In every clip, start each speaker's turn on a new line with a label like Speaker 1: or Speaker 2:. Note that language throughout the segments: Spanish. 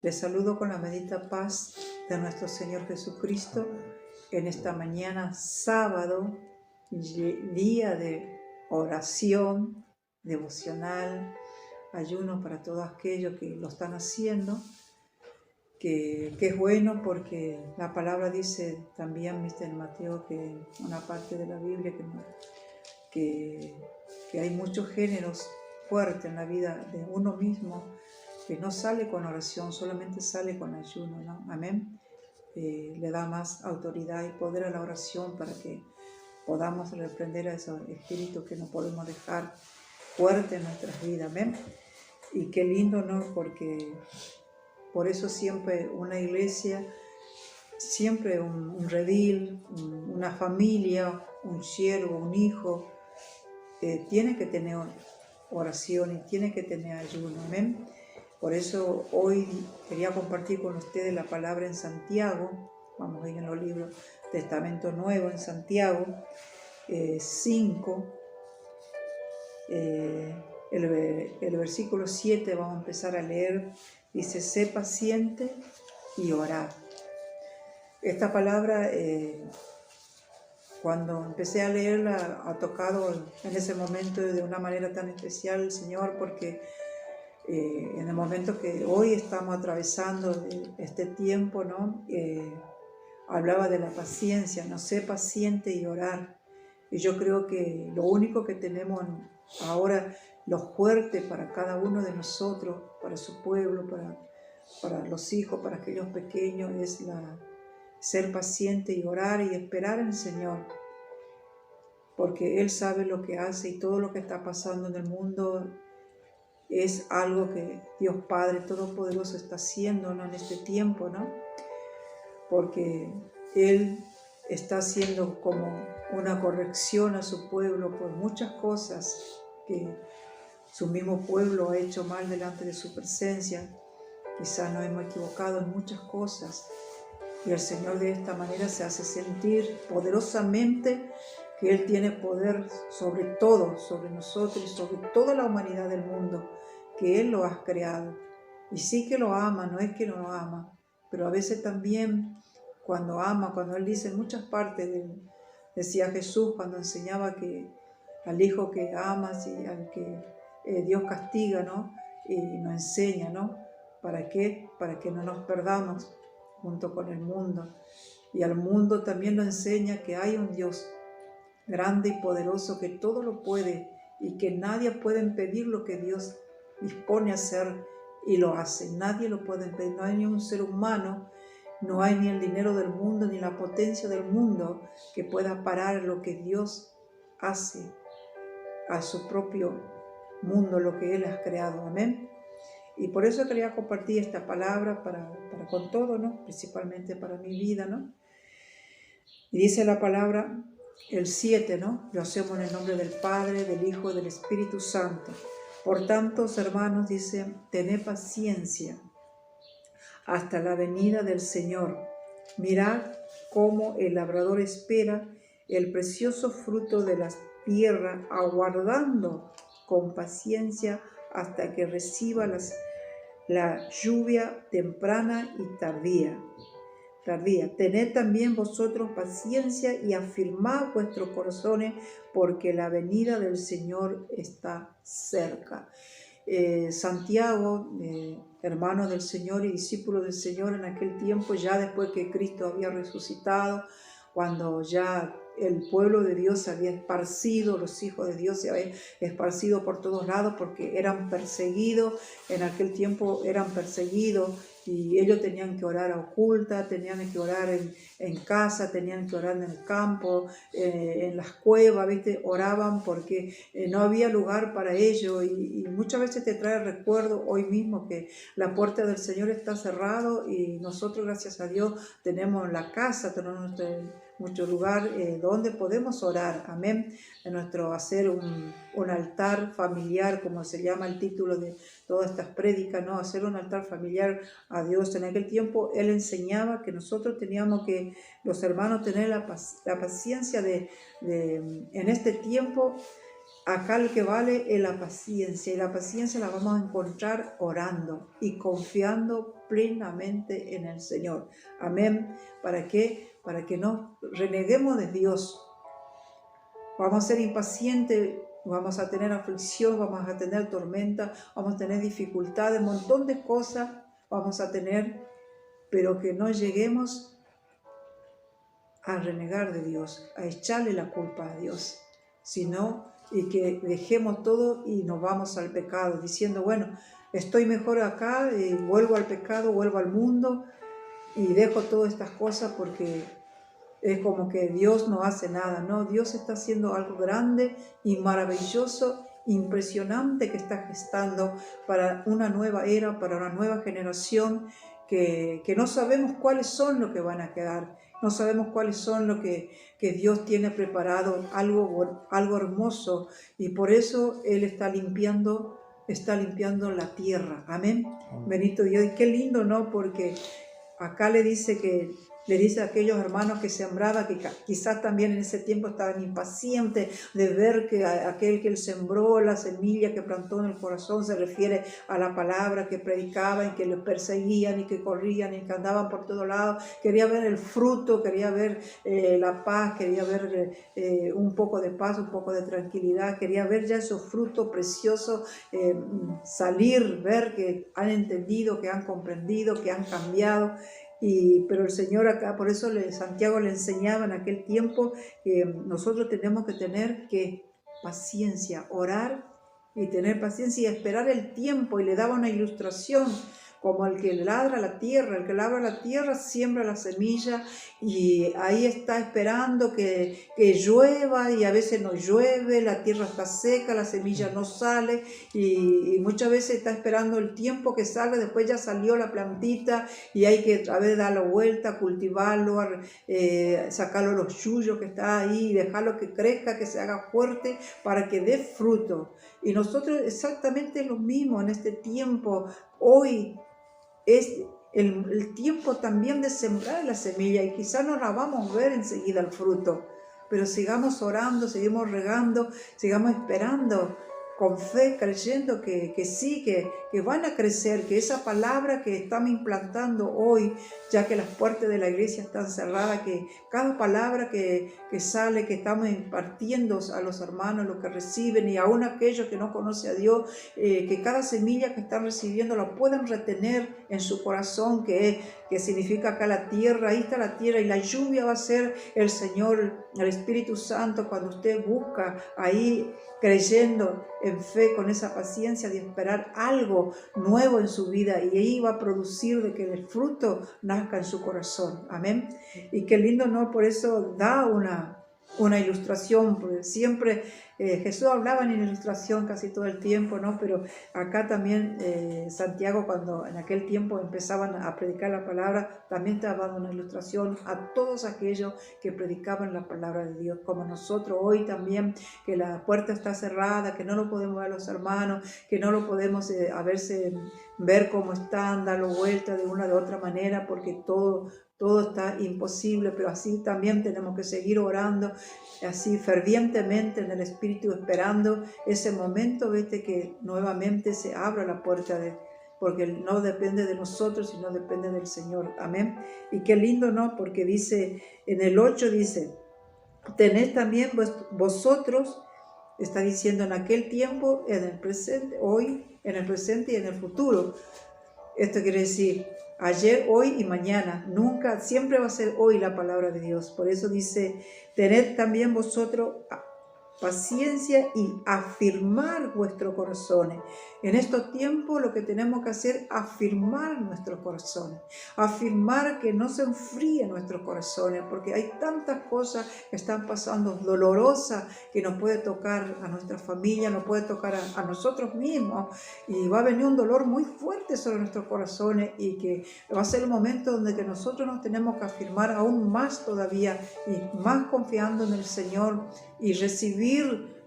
Speaker 1: Les saludo con la bendita paz de nuestro Señor Jesucristo en esta mañana sábado, día de oración, devocional, ayuno para todos aquellos que lo están haciendo, que es bueno porque la palabra dice también, Mr. Mateo, que una parte de la Biblia que hay muchos géneros fuertes en la vida de uno mismo, que no sale con oración, solamente sale con ayuno, ¿no? Amén. Le da más autoridad y poder a la oración para que podamos reprender a esos espíritus que no podemos dejar fuertes en nuestras vidas, amén. Y qué lindo, ¿no? Porque por eso siempre una iglesia, siempre un redil, una familia, un siervo, un hijo, tiene que tener oración y tiene que tener ayuno, amén. Por eso hoy quería compartir con ustedes la palabra en Santiago. Vamos a ir en los libros Testamento Nuevo en Santiago 5. El versículo 7 vamos a empezar a leer. Dice: sé paciente y orad. Esta palabra, cuando empecé a leerla, ha tocado en ese momento de una manera tan especial el Señor, porque en el momento que hoy estamos atravesando este tiempo, ¿no? Hablaba de la paciencia, no sé, paciente y orar. Y yo creo que lo único que tenemos ahora, lo fuerte para cada uno de nosotros, para su pueblo, para los hijos, para aquellos pequeños, es ser paciente y orar y esperar en el Señor. Porque Él sabe lo que hace y todo lo que está pasando en el mundo es algo que Dios Padre Todopoderoso está haciendo, ¿no? En este tiempo, ¿no? Porque Él está haciendo como una corrección a su pueblo por muchas cosas que su mismo pueblo ha hecho mal delante de su presencia. Quizás nos hemos equivocado en muchas cosas y el Señor de esta manera se hace sentir poderosamente que Él tiene poder sobre todo, sobre nosotros y sobre toda la humanidad del mundo, que Él lo ha creado. Y sí que lo ama, no es que no lo ama, pero a veces también cuando ama, cuando Él dice en muchas partes, decía Jesús cuando enseñaba que al hijo que amas y al que Dios castiga, ¿no? Y nos enseña, ¿no? ¿Para qué? Para que no nos perdamos junto con el mundo. Y al mundo también nos enseña que hay un Dios grande y poderoso que todo lo puede y que nadie puede impedir lo que Dios dispone a hacer y lo hace. Nadie lo puede impedir. No hay ni un ser humano, no hay ni el dinero del mundo ni la potencia del mundo que pueda parar lo que Dios hace a su propio mundo, lo que Él ha creado. Amén. Y por eso quería compartir esta palabra para con todo, ¿no? Principalmente para mi vida, ¿no? Y dice la palabra, el 7, ¿no? Lo hacemos en el nombre del Padre, del Hijo, del Espíritu Santo. Por tanto, hermanos, dice, tened paciencia hasta la venida del Señor. Mirad cómo el labrador espera el precioso fruto de la tierra, aguardando con paciencia hasta que reciba la lluvia temprana y tardía. Tened también vosotros paciencia y afirmad vuestros corazones, porque la venida del Señor está cerca. Santiago, hermano del Señor y discípulo del Señor en aquel tiempo, ya después que Cristo había resucitado, cuando ya el pueblo de Dios se había esparcido, los hijos de Dios se habían esparcido por todos lados porque eran perseguidos, en aquel tiempo eran perseguidos y ellos tenían que orar a oculta, tenían que orar en casa, tenían que orar en el campo, en las cuevas, ¿viste? Oraban porque no había lugar para ellos y muchas veces te trae recuerdo hoy mismo que la puerta del Señor está cerrada y nosotros, gracias a Dios, tenemos la casa, tenemos mucho lugar donde podemos orar, amén, en nuestro hacer un altar familiar, como se llama el título de todas estas prédicas, ¿no? Hacer un altar familiar a Dios. En aquel tiempo Él enseñaba que nosotros teníamos que, los hermanos, tener la paciencia en este tiempo, acá lo que vale es la paciencia, y la paciencia la vamos a encontrar orando y confiando plenamente en el Señor. Amén. ¿Para qué? Para que no reneguemos de Dios. Vamos a ser impacientes, vamos a tener aflicción, vamos a tener tormenta, vamos a tener dificultades, un montón de cosas vamos a tener, pero que no lleguemos a renegar de Dios, a echarle la culpa a Dios, sino y que dejemos todo y nos vamos al pecado, diciendo, bueno, estoy mejor acá, vuelvo al pecado, vuelvo al mundo y dejo todas estas cosas porque es como que Dios no hace nada, ¿no? Dios está haciendo algo grande y maravilloso, impresionante que está gestando para una nueva era, para una nueva generación que no sabemos cuáles son lo que van a quedar, no sabemos cuáles son lo que Dios tiene preparado, algo hermoso, y por eso Él está limpiando la tierra. Amén. Bendito Dios. Y qué lindo, ¿no? Porque acá le dice a aquellos hermanos que sembraba, que quizás también en ese tiempo estaban impacientes de ver que aquel que él sembró, la semilla que plantó en el corazón, se refiere a la palabra que predicaban, que los perseguían y que corrían y que andaban por todos lados. Quería ver el fruto, quería ver la paz, quería ver un poco de paz, un poco de tranquilidad, quería ver ya esos frutos preciosos salir, ver que han entendido, que han comprendido, que han cambiado. Pero el Señor acá, por eso Santiago le enseñaba en aquel tiempo que nosotros tenemos que tener paciencia, orar y tener paciencia y esperar el tiempo, y le daba una ilustración como el que labra la tierra siembra la semilla y ahí está esperando que llueva, y a veces no llueve, la tierra está seca, la semilla no sale, y muchas veces está esperando el tiempo que salga, después ya salió la plantita y hay que otra vez darle vuelta, cultivarlo, sacarlo los yuyos que está ahí, dejarlo que crezca, que se haga fuerte para que dé fruto. Y nosotros exactamente lo mismo en este tiempo. Hoy es el tiempo también de sembrar la semilla, y quizás no la vamos a ver enseguida el fruto, pero sigamos orando, seguimos regando, sigamos esperando con fe, creyendo que sí, que van a crecer, que esa palabra que estamos implantando hoy, ya que las puertas de la iglesia están cerradas, que cada palabra que sale, que estamos impartiendo a los hermanos, los que reciben, y aún aquellos que no conocen a Dios, que cada semilla que están recibiendo la puedan retener en su corazón, que significa acá la tierra, ahí está la tierra, y la lluvia va a ser el Señor, el Espíritu Santo, cuando usted busca ahí, creyendo en fe, con esa paciencia de esperar algo nuevo en su vida, y ahí va a producir de que el fruto nazca en su corazón. Amén. Y qué lindo, ¿no? Por eso da una ilustración, porque siempre Jesús hablaba en ilustración casi todo el tiempo, ¿no? Pero acá también Santiago, cuando en aquel tiempo empezaban a predicar la palabra, también estaba dando una ilustración a todos aquellos que predicaban la palabra de Dios, como nosotros hoy también, que la puerta está cerrada, que no lo podemos ver a los hermanos, que no lo podemos ver cómo están, darlo vuelta de una de otra manera, porque todo está imposible, pero así también tenemos que seguir orando, así fervientemente en el Espíritu, esperando ese momento, que nuevamente se abra la puerta porque no depende de nosotros, sino depende del Señor. Amén. Y qué lindo, ¿no? Porque dice, en el 8 dice, tened también vosotros, está diciendo en aquel tiempo, en el presente, hoy, en el presente y en el futuro. Esto quiere decir ayer, hoy y mañana. Nunca, siempre va a ser hoy la palabra de Dios. Por eso dice, tened también vosotros paciencia y afirmar vuestros corazones. En estos tiempos lo que tenemos que hacer es afirmar nuestros corazones, afirmar que no se enfríen nuestros corazones, porque hay tantas cosas que están pasando dolorosas, que nos puede tocar a nuestra familia, nos puede tocar a nosotros mismos, y va a venir un dolor muy fuerte sobre nuestros corazones, y que va a ser el momento donde que nosotros nos tenemos que afirmar aún más todavía, y más confiando en el Señor, y recibir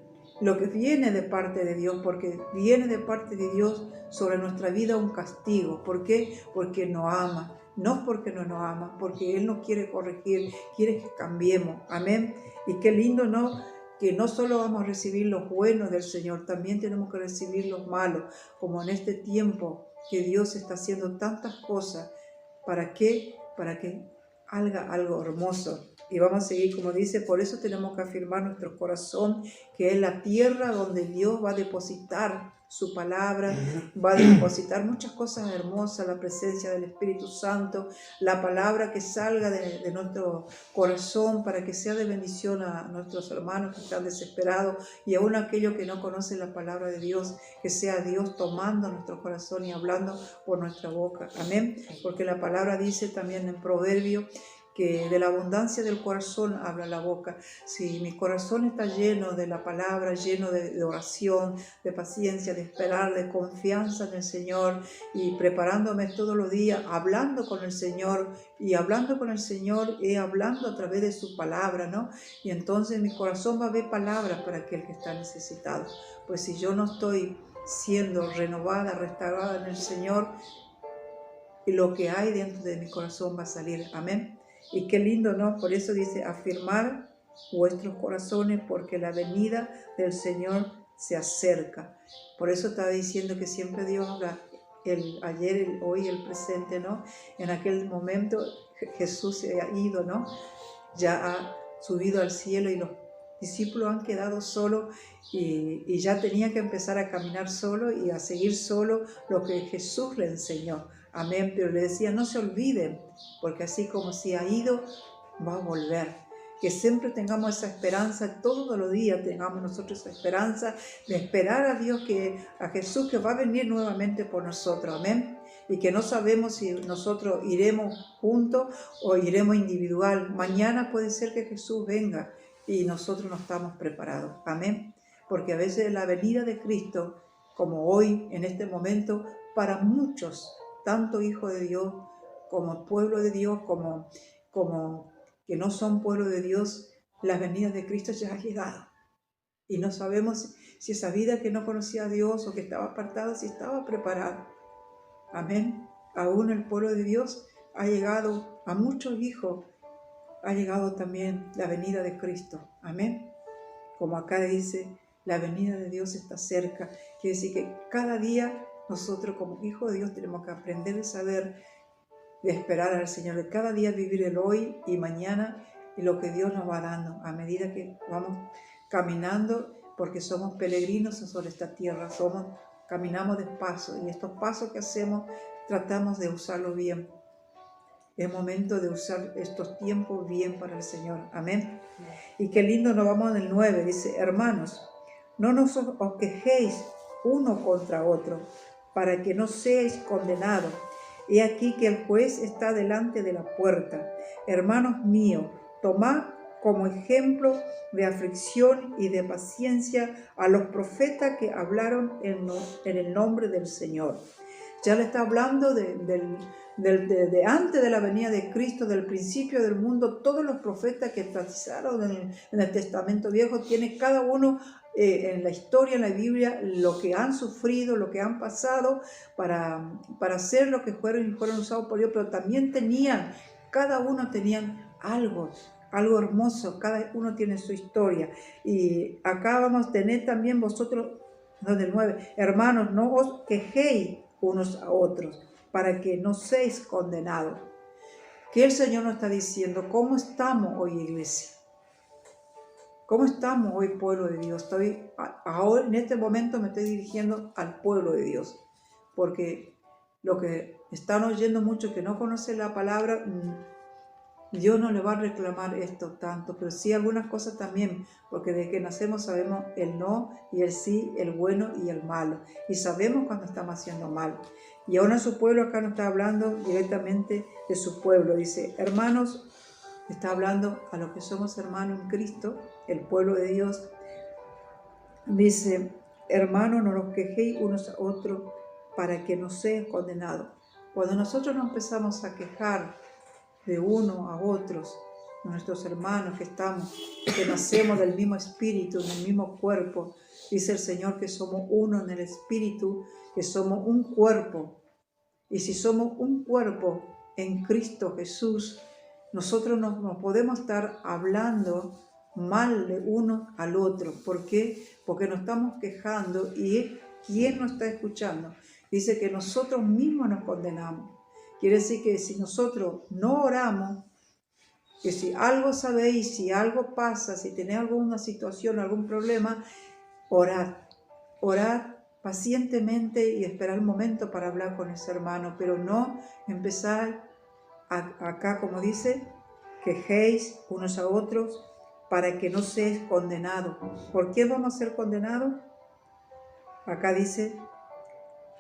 Speaker 1: lo que viene de parte de Dios, porque viene de parte de Dios sobre nuestra vida un castigo. ¿Por qué? Porque nos ama. No es porque no nos ama, porque Él nos quiere corregir, quiere que cambiemos. Amén. Y qué lindo, ¿no? que no solo vamos a recibir los buenos del Señor, también tenemos que recibir los malos, como en este tiempo que Dios está haciendo tantas cosas. ¿Para qué? Para que haga algo hermoso. Y vamos a seguir, como dice, por eso tenemos que afirmar nuestro corazón, que es la tierra donde Dios va a depositar su palabra, va a depositar muchas cosas hermosas, la presencia del Espíritu Santo, la palabra que salga de nuestro corazón para que sea de bendición a nuestros hermanos que están desesperados y aún aquellos que no conocen la palabra de Dios, que sea Dios tomando nuestro corazón y hablando por nuestra boca. Amén. Porque la palabra dice también en Proverbio que de la abundancia del corazón habla la boca. Si mi corazón está lleno de la palabra, lleno de oración, de paciencia, de esperar, de confianza en el Señor y preparándome todos los días, hablando con el Señor y hablando con el Señor y hablando a través de su palabra, ¿no? Y entonces mi corazón va a ver palabras para aquel que está necesitado. Pues si yo no estoy siendo renovada, restaurada en el Señor, y lo que hay dentro de mi corazón va a salir. Amén. Y qué lindo, ¿no? Por eso dice, afirmar vuestros corazones porque la venida del Señor se acerca. Por eso estaba diciendo que siempre Dios habla, el ayer, el hoy, el presente, ¿no? En aquel momento Jesús se ha ido, ¿no? Ya ha subido al cielo y los discípulos han quedado solos y ya tenían que empezar a caminar solo y a seguir solo lo que Jesús le enseñó. Amén, pero le decía, no se olviden, porque así como se ha ido, va a volver. Que siempre tengamos esa esperanza, todos los días tengamos nosotros esa esperanza de esperar a Dios, a Jesús que va a venir nuevamente por nosotros. Amén. Y que no sabemos si nosotros iremos juntos o iremos individual. Mañana puede ser que Jesús venga y nosotros no estamos preparados. Amén. Porque a veces la venida de Cristo, como hoy, en este momento, para muchos, tanto hijos de Dios como pueblo de Dios, como que no son pueblo de Dios, la venida de Cristo ya ha llegado. Y no sabemos si esa vida que no conocía a Dios o que estaba apartada, si estaba preparada. Amén. Aún el pueblo de Dios ha llegado, a muchos hijos ha llegado también la venida de Cristo. Amén. Como acá dice, la venida de Dios está cerca. Quiere decir que cada día nosotros como hijos de Dios tenemos que aprender a saber, de esperar al Señor, de cada día vivir el hoy y mañana y lo que Dios nos va dando a medida que vamos caminando, porque somos peregrinos sobre esta tierra, caminamos despacio y estos pasos que hacemos tratamos de usarlos bien. Es momento de usar estos tiempos bien para el Señor. Amén. Y qué lindo, nos vamos en el 9, dice, hermanos, no os quejéis uno contra otro, para que no seáis condenados. He aquí que el juez está delante de la puerta. Hermanos míos, tomad como ejemplo de aflicción y de paciencia a los profetas que hablaron en el nombre del Señor. Ya le está hablando de antes de la venida de Cristo, del principio del mundo. Todos los profetas que profetizaron en el Testamento Viejo, tiene cada uno en la historia, en la Biblia, lo que han sufrido, lo que han pasado para hacer lo que fueron usados por Dios, pero también cada uno tenían algo hermoso, cada uno tiene su historia. Y acá vamos a tener también vosotros, donde el 9, hermanos, no os quejéis unos a otros, para que no seáis condenados. ¿Qué el Señor nos está diciendo? ¿Cómo estamos hoy, iglesia? ¿Cómo estamos hoy, pueblo de Dios? Ahora, en este momento me estoy dirigiendo al pueblo de Dios, porque lo que están oyendo muchos que no conocen la palabra, Dios no le va a reclamar esto tanto, pero sí algunas cosas también, porque desde que nacemos sabemos el no y el sí, el bueno y el malo, y sabemos cuando estamos haciendo mal. Y ahora su pueblo acá no está hablando directamente de su pueblo, dice, hermanos, está hablando a los que somos hermanos en Cristo, el pueblo de Dios. Dice, hermanos, no los quejéis unos a otros para que no sean condenados. Cuando nosotros nos empezamos a quejar de uno a otros, nuestros hermanos que nacemos del mismo espíritu, en el mismo cuerpo, dice el Señor que somos uno en el espíritu, que somos un cuerpo. Y si somos un cuerpo en Cristo Jesús, nosotros no podemos estar hablando mal de uno al otro. ¿Por qué? Porque nos estamos quejando y ¿quién nos está escuchando? Dice que nosotros mismos nos condenamos. Quiere decir que si nosotros no oramos, que si algo sabéis, si algo pasa, si tenéis alguna situación, algún problema, orad. Orad pacientemente y esperar el momento para hablar con ese hermano, pero no empezar acá, como dice, quejéis unos a otros para que no seáis condenados. ¿Por qué vamos a ser condenados? Acá dice,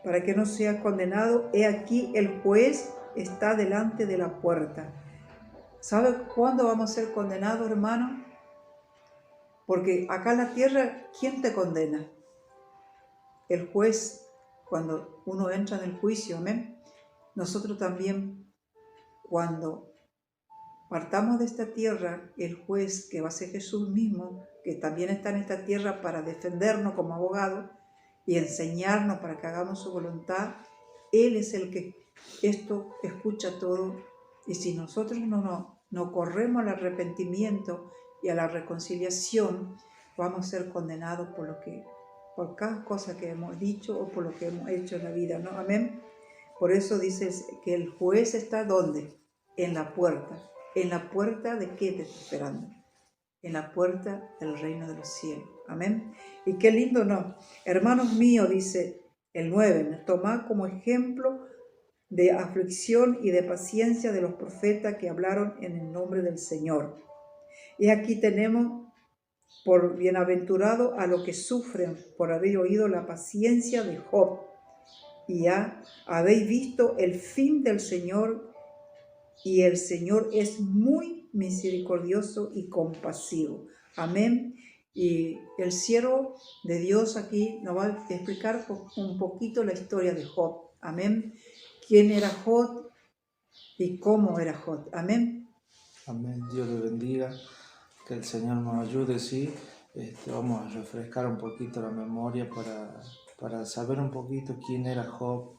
Speaker 1: para que no seas condenado, he aquí el juez está delante de la puerta. ¿Sabe cuándo vamos a ser condenados, hermano? Porque acá en la tierra, ¿quién te condena? El juez, cuando uno entra en el juicio, amén. Nosotros también, cuando partamos de esta tierra, el juez, que va a ser Jesús mismo, que también está en esta tierra para defendernos como abogado y enseñarnos para que hagamos su voluntad, Él es el que esto escucha todo. Y si nosotros no corremos al arrepentimiento y a la reconciliación, vamos a ser condenados por cada cosa que hemos dicho o por lo que hemos hecho en la vida, ¿no? Amén. Por eso dices que el juez está ¿dónde? En la puerta. ¿En la puerta de qué te está esperando? En la puerta del reino de los cielos. Amén. Y qué lindo, ¿no? Hermanos míos, dice el 9, tomad como ejemplo de aflicción y de paciencia de los profetas que hablaron en el nombre del Señor. Y aquí tenemos por bienaventurado a los que sufren por haber oído la paciencia de Job. Y ya habéis visto el fin del Señor, y el Señor es muy misericordioso y compasivo. Amén. Y el siervo de Dios aquí nos va a explicar un poquito la historia de Job. Amén. ¿Quién era Job y cómo era Job? Amén.
Speaker 2: Amén. Dios le bendiga. Que el Señor nos ayude, sí. Vamos a refrescar un poquito la memoria para saber un poquito quién era Job,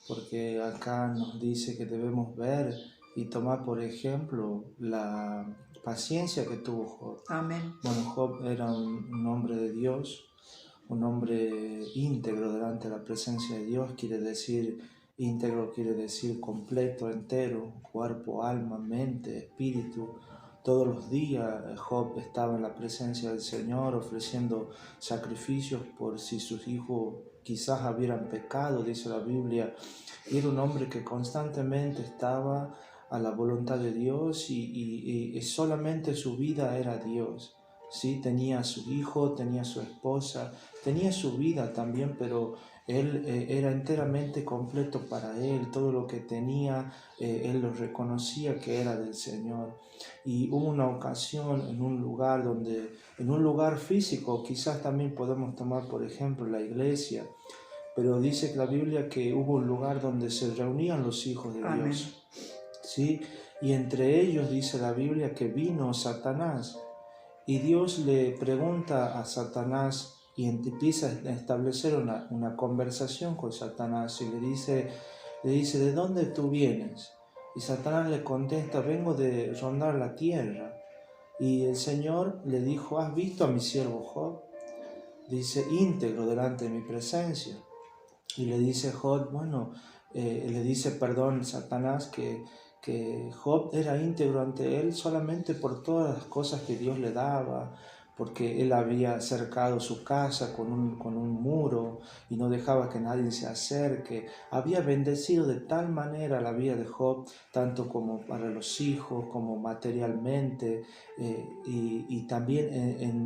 Speaker 2: porque acá nos dice que debemos ver y tomar por ejemplo la paciencia que tuvo Job.
Speaker 1: Amén.
Speaker 2: Bueno, Job era un hombre de Dios, un hombre íntegro delante de la presencia de Dios. Quiere decir íntegro, quiere decir completo, entero, cuerpo, alma, mente, espíritu. Todos los días Job estaba en la presencia del Señor ofreciendo sacrificios por si sus hijos quizás hubieran pecado, dice la Biblia. Y era un hombre que constantemente estaba a la voluntad de Dios y solamente su vida era Dios. Sí, tenía a su hijo, tenía a su esposa, tenía su vida también, pero él era enteramente completo para él. Todo lo que tenía, él lo reconocía que era del Señor. Y hubo una ocasión en un lugar físico, quizás también podemos tomar por ejemplo la iglesia, pero dice la Biblia que hubo un lugar donde se reunían los hijos de
Speaker 1: Amén.
Speaker 2: Dios, ¿sí? Y entre ellos dice la Biblia que vino Satanás, y Dios le pregunta a Satanás y empieza a establecer una conversación con Satanás y le dice, ¿de dónde tú vienes? Y Satanás le contesta, vengo de rondar la tierra. Y el Señor le dijo, ¿has visto a mi siervo Job? Dice, íntegro delante de mi presencia. Y le dice Job, le dice, perdón, Satanás, que Job era íntegro ante él solamente por todas las cosas que Dios le daba, porque él había cercado su casa con un muro y no dejaba que nadie se acerque. Había bendecido de tal manera la vida de Job, tanto como para los hijos, como materialmente, y también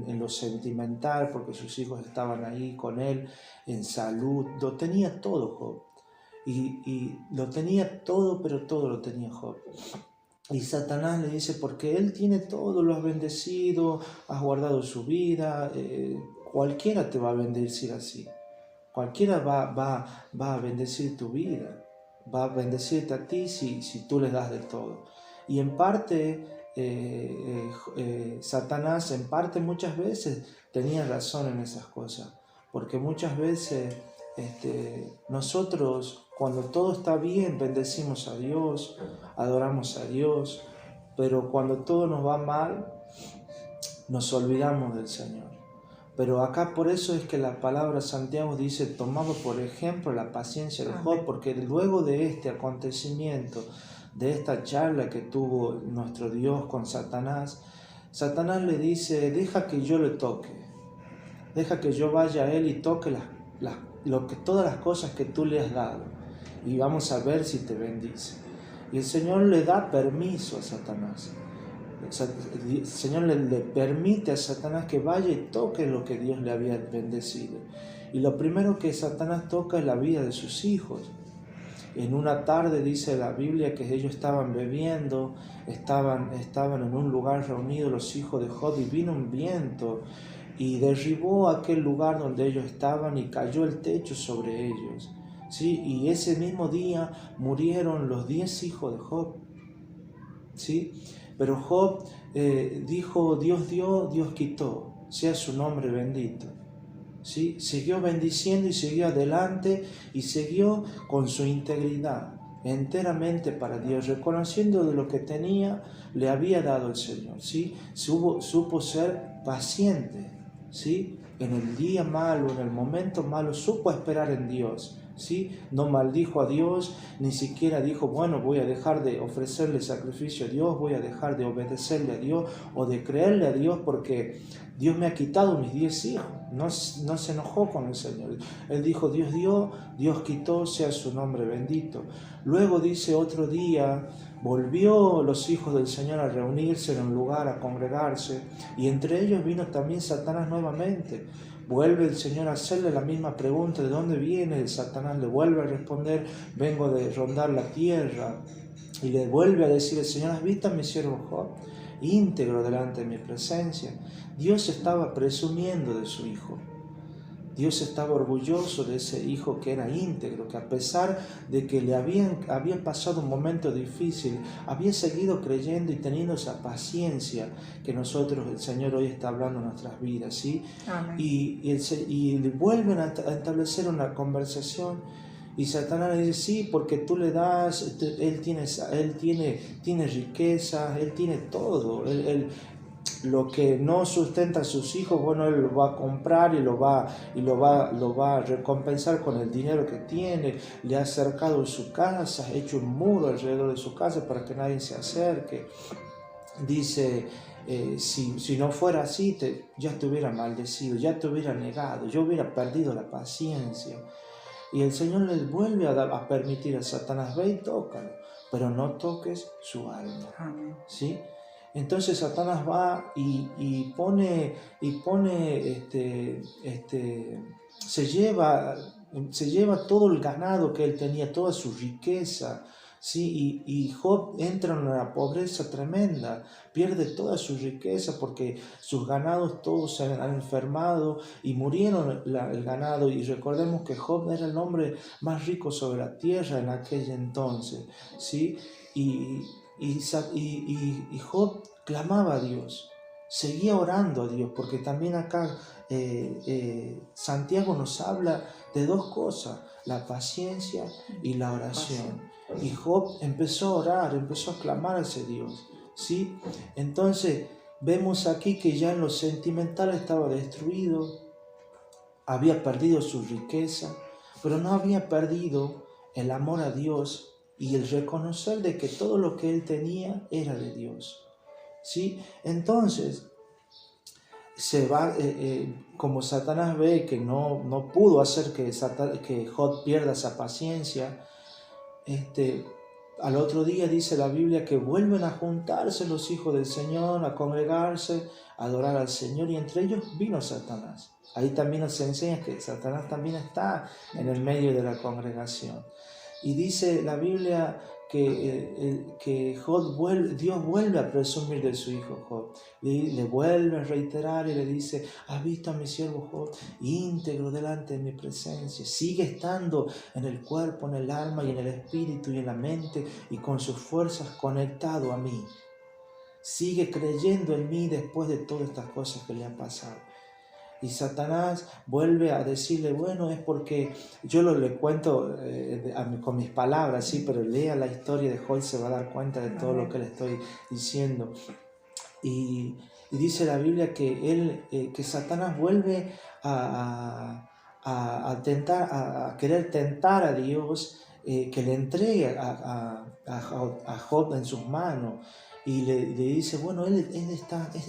Speaker 2: en lo sentimental, porque sus hijos estaban ahí con él, en salud. Lo tenía todo Job. Y lo tenía todo, pero todo lo tenía Job. Y Satanás le dice, porque él tiene todo, lo has bendecido, has guardado su vida, cualquiera te va a bendecir así. Cualquiera va a bendecir tu vida, va a bendecirte a ti si tú le das de todo. Y en parte, Satanás en parte muchas veces tenía razón en esas cosas, porque muchas veces nosotros cuando todo está bien bendecimos a Dios, adoramos a Dios, pero cuando todo nos va mal, nos olvidamos del Señor. Pero acá por eso es que la palabra Santiago dice, tomamos por ejemplo la paciencia de Job, porque luego de este acontecimiento, de esta charla que tuvo nuestro Dios con Satanás, Satanás le dice, deja que yo le toque, deja que yo vaya a él y toque todas las cosas que tú le has dado, y vamos a ver si te bendice. Y el Señor le da permiso a Satanás. El Señor le permite a Satanás que vaya y toque lo que Dios le había bendecido. Y lo primero que Satanás toca es la vida de sus hijos. En una tarde dice la Biblia que ellos estaban bebiendo, estaban en un lugar reunidos los hijos de Job, y vino un viento y derribó aquel lugar donde ellos estaban y cayó el techo sobre ellos. ¿Sí? Y ese mismo día murieron los 10 hijos de Job. ¿Sí? Pero Job dijo, Dios dio, Dios quitó, sea su nombre bendito. ¿Sí? Siguió bendiciendo y siguió adelante y siguió con su integridad, enteramente para Dios, reconociendo de lo que tenía, le había dado el Señor. ¿Sí? Supo ser paciente, ¿sí? En el día malo, en el momento malo, supo esperar en Dios. ¿Sí? No maldijo a Dios, ni siquiera dijo, bueno, voy a dejar de ofrecerle sacrificio a Dios, voy a dejar de obedecerle a Dios o de creerle a Dios porque Dios me ha quitado mis 10 hijos. No se enojó con el Señor. Él dijo, Dios dio, Dios quitó, sea su nombre bendito. Luego dice, otro día volvió los hijos del Señor a reunirse en un lugar, a congregarse, y entre ellos vino también Satanás nuevamente. Vuelve el Señor a hacerle la misma pregunta, ¿de dónde viene? El Satanás le vuelve a responder, vengo de rondar la tierra. Y le vuelve a decir el Señor, ¿has visto a mi siervo Job? Íntegro delante de mi presencia. Dios estaba presumiendo de su hijo. Dios estaba orgulloso de ese hijo que era íntegro, que a pesar de que le había pasado un momento difícil, había seguido creyendo y teniendo esa paciencia que nosotros, el Señor hoy está hablando en nuestras vidas, ¿sí?
Speaker 1: Amén.
Speaker 2: Y vuelven a establecer una conversación y Satanás le dice, sí, porque tú le das, él tiene riqueza, él tiene todo, lo que no sustenta a sus hijos, bueno, él lo va a comprar y lo va a recompensar con el dinero que tiene. Le ha cercado su casa, ha hecho un muro alrededor de su casa para que nadie se acerque. Dice, si no fuera así, ya te hubiera maldecido, ya te hubiera negado, yo hubiera perdido la paciencia. Y el Señor les vuelve a permitir a Satanás, ve y tócalo, pero no toques su alma.
Speaker 1: Amén.
Speaker 2: ¿Sí? Entonces Satanás va y se lleva todo el ganado que él tenía, toda su riqueza, ¿sí? Y Job entra en una pobreza tremenda, pierde toda su riqueza porque sus ganados todos se han enfermado y murieron el ganado. Y recordemos que Job era el hombre más rico sobre la tierra en aquel entonces, ¿sí? Y Job clamaba a Dios, seguía orando a Dios, porque también acá Santiago nos habla de dos cosas, la paciencia y la oración. Y Job empezó a orar, empezó a clamar a ese Dios, ¿sí? Entonces vemos aquí que ya en lo sentimental estaba destruido, había perdido su riqueza, pero no había perdido el amor a Dios y el reconocer de que todo lo que él tenía era de Dios, ¿sí? Entonces, como Satanás ve que no pudo hacer que Job pierda esa paciencia, al otro día dice la Biblia que vuelven a juntarse los hijos del Señor, a congregarse, a adorar al Señor, y entre ellos vino Satanás. Ahí también nos enseña que Satanás también está en el medio de la congregación. Y dice la Biblia que Dios vuelve a presumir de su hijo Job. Le vuelve a reiterar y le dice, ¿has visto a mi siervo Job? Íntegro delante de mi presencia. Sigue estando en el cuerpo, en el alma y en el espíritu y en la mente y con sus fuerzas conectado a mí. Sigue creyendo en mí después de todas estas cosas que le han pasado. Y Satanás vuelve a decirle, bueno, es porque yo le cuento con mis palabras, sí, pero lea la historia de Job, se va a dar cuenta de todo lo que le estoy diciendo. Y Y dice la Biblia que Satanás vuelve a querer tentar a Dios, que le entregue a Job en sus manos. Y le dice, bueno, él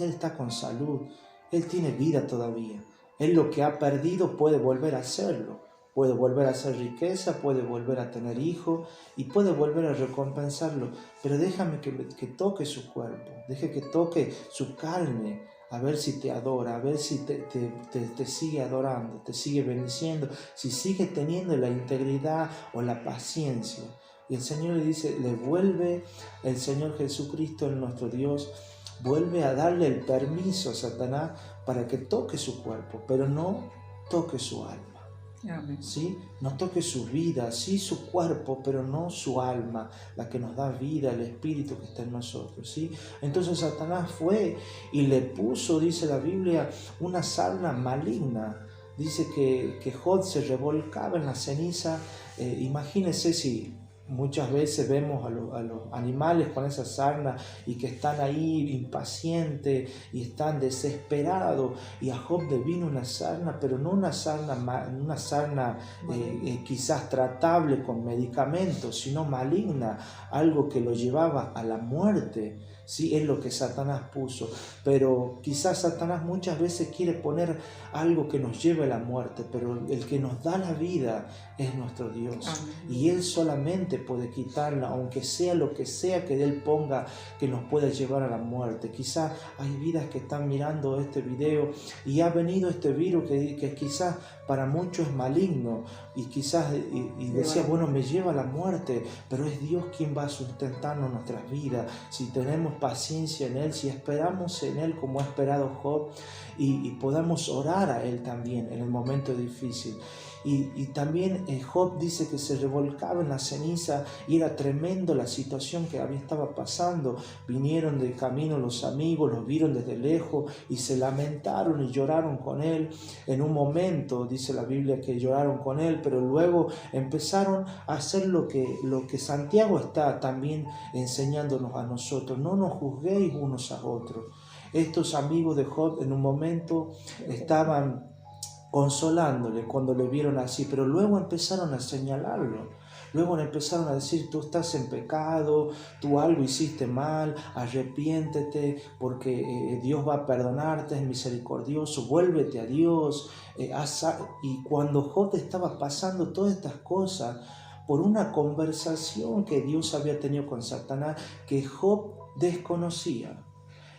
Speaker 2: está con salud, él tiene vida todavía. Él lo que ha perdido puede volver a hacerlo. Puede volver a hacer riqueza, puede volver a tener hijos y puede volver a recompensarlo. Pero déjame que toque su cuerpo, deje que toque su carne, a ver si te adora, a ver si te sigue adorando, te sigue bendiciendo, si sigue teniendo la integridad o la paciencia. Y el Señor le dice, le vuelve el Señor Jesucristo, nuestro Dios, vuelve a darle el permiso a Satanás para que toque su cuerpo, pero no toque su alma.
Speaker 1: Amén.
Speaker 2: ¿Sí? No toque su vida, sí su cuerpo, pero no su alma, la que nos da vida, el espíritu que está en nosotros, ¿sí? Entonces Satanás fue y le puso, dice la Biblia, una sarna maligna. Dice que Job se revolcaba en la ceniza. Imagínense si muchas veces vemos a los animales con esa sarna y que están ahí impacientes y están desesperados, y a Job le vino una sarna, pero no una sarna quizás tratable con medicamentos, sino maligna, algo que lo llevaba a la muerte. Sí, es lo que Satanás puso, pero quizás Satanás muchas veces quiere poner algo que nos lleve a la muerte, pero el que nos da la vida es nuestro Dios. Amén. Y Él solamente puede quitarla, aunque sea lo que sea que Él ponga que nos pueda llevar a la muerte. Quizás hay vidas que están mirando este video y ha venido este virus que quizás para muchos es maligno y quizás y decía, bueno, me lleva a la muerte, pero es Dios quien va a sustentarnos nuestras vidas. Si tenemos paciencia en Él, si esperamos en Él como ha esperado Job, y podamos orar a Él también en el momento difícil. Y también Job dice que se revolcaba en la ceniza y era tremendo la situación que estaba pasando. Vinieron de camino los amigos, los vieron desde lejos y se lamentaron y lloraron con él. En un momento dice la Biblia que lloraron con él, pero luego empezaron a hacer lo que Santiago está también enseñándonos a nosotros. No nos juzguéis unos a otros. Estos amigos de Job en un momento estaban consolándole cuando le vieron así, pero luego empezaron a señalarlo. Luego le empezaron a decir, tú estás en pecado, tú algo hiciste mal, arrepiéntete porque Dios va a perdonarte, es misericordioso, vuélvete a Dios. Y cuando Job estaba pasando todas estas cosas, por una conversación que Dios había tenido con Satanás, que Job desconocía.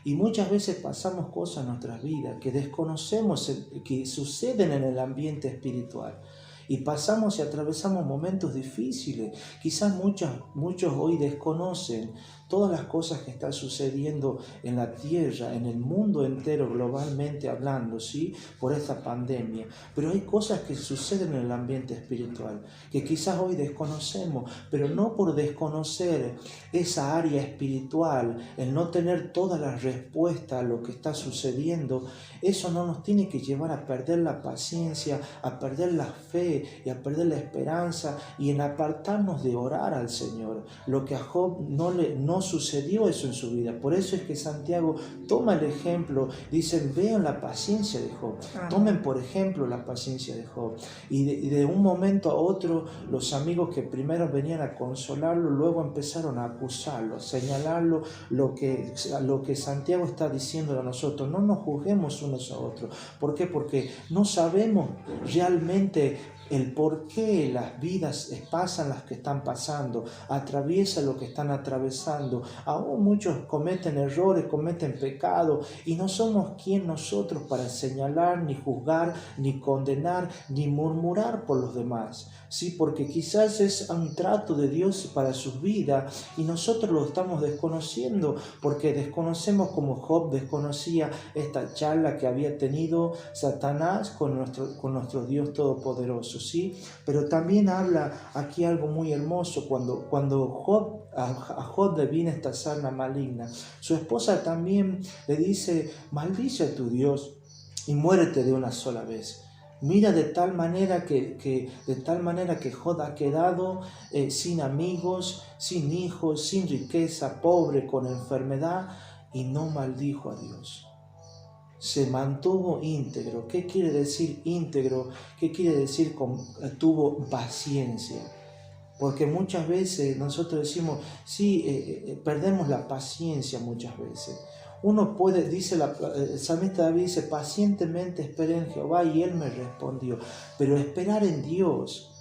Speaker 2: Y muchas veces pasamos cosas en nuestras vidas que desconocemos, que suceden en el ambiente espiritual. Y pasamos y atravesamos momentos difíciles. Quizás muchos hoy desconocen todas las cosas que están sucediendo en la tierra, en el mundo entero, globalmente hablando, ¿sí? Por esta pandemia. Pero hay cosas que suceden en el ambiente espiritual, que quizás hoy desconocemos, pero no por desconocer esa área espiritual, el no tener todas las respuestas a lo que está sucediendo, eso no nos tiene que llevar a perder la paciencia, a perder la fe y a perder la esperanza y en apartarnos de orar al Señor. Lo que a Job no sucedió eso en su vida. Por eso es que Santiago toma el ejemplo, dice, vean la paciencia de Job. Tomen por ejemplo la paciencia de Job. Y de un momento a otro, los amigos que primero venían a consolarlo, luego empezaron a acusarlo, a señalarlo, lo que Santiago está diciendo a nosotros. No nos juzguemos unos a otros. ¿Por qué? Porque no sabemos realmente el por qué las vidas pasan las que están pasando, atraviesan lo que están atravesando. Aún muchos cometen errores, cometen pecados y no somos quien nosotros para señalar, ni juzgar, ni condenar, ni murmurar por los demás. Sí, porque quizás es un trato de Dios para sus vidas y nosotros lo estamos desconociendo porque desconocemos como Job desconocía esta charla que había tenido Satanás con nuestro Dios Todopoderoso, ¿sí? Pero también habla aquí algo muy hermoso cuando a Job le viene esta sarna maligna. Su esposa también le dice, maldice a tu Dios y muérete de una sola vez. Mira de tal manera que Job ha quedado sin amigos, sin hijos, sin riqueza, pobre, con enfermedad y no maldijo a Dios. se mantuvo íntegro. ¿Qué quiere decir íntegro? ¿Qué quiere decir tuvo paciencia? Porque muchas veces nosotros decimos, sí, perdemos la paciencia muchas veces. Uno puede, el salmista David dice, pacientemente esperé en Jehová y Él me respondió. Pero esperar en Dios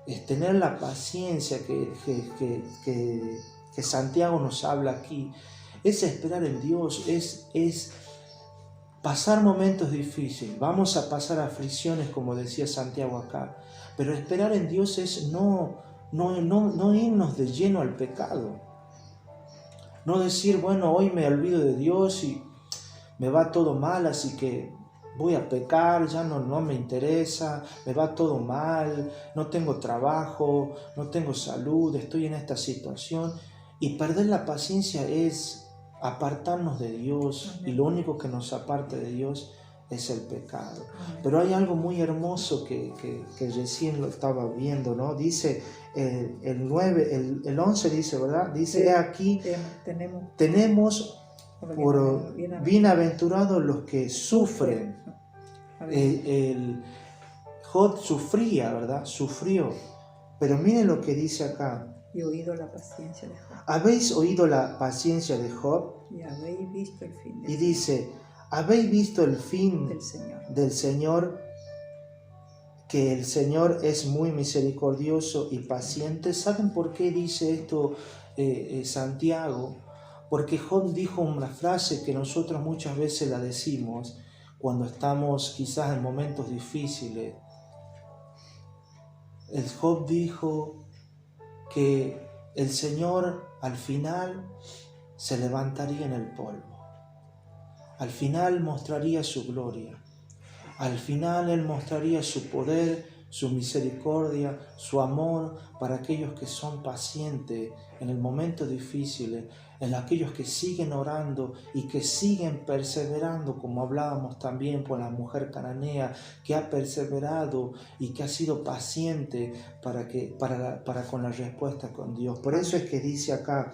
Speaker 2: es tener la paciencia que Santiago nos habla aquí. Es esperar en Dios, es pasar momentos difíciles. Vamos a pasar aflicciones, como decía Santiago acá. Pero esperar en Dios es no irnos de lleno al pecado. No decir, bueno, hoy me olvido de Dios y me va todo mal, así que voy a pecar, ya no me interesa, me va todo mal, no tengo trabajo, no tengo salud, estoy en esta situación. Y perder la paciencia es apartarnos de Dios. Amén. Y lo único que nos aparta de Dios es el pecado. Amén. Pero hay algo muy hermoso que recién lo estaba viendo, ¿no? Dice el 11 dice, ¿verdad? Dice, he aquí, tenemos por bienaventurados los que sufren. Job sufría, ¿verdad? Sufrió. Pero miren lo que dice acá.
Speaker 1: Y oído la paciencia de Job.
Speaker 2: ¿Habéis oído la paciencia de Job?
Speaker 1: Y habéis visto el fin.
Speaker 2: Y dice, ¿habéis visto el fin del Señor? Que el Señor es muy misericordioso y paciente. ¿Saben por qué dice esto Santiago? Porque Job dijo una frase que nosotros muchas veces la decimos cuando estamos quizás en momentos difíciles. El Job dijo que el Señor al final se levantaría en el polvo. Al final mostraría su gloria. Al final Él mostraría su poder, su misericordia, su amor para aquellos que son pacientes en el momento difícil, en aquellos que siguen orando y que siguen perseverando, como hablábamos también por la mujer cananea, que ha perseverado y que ha sido paciente para con la respuesta con Dios. Por eso es que dice acá,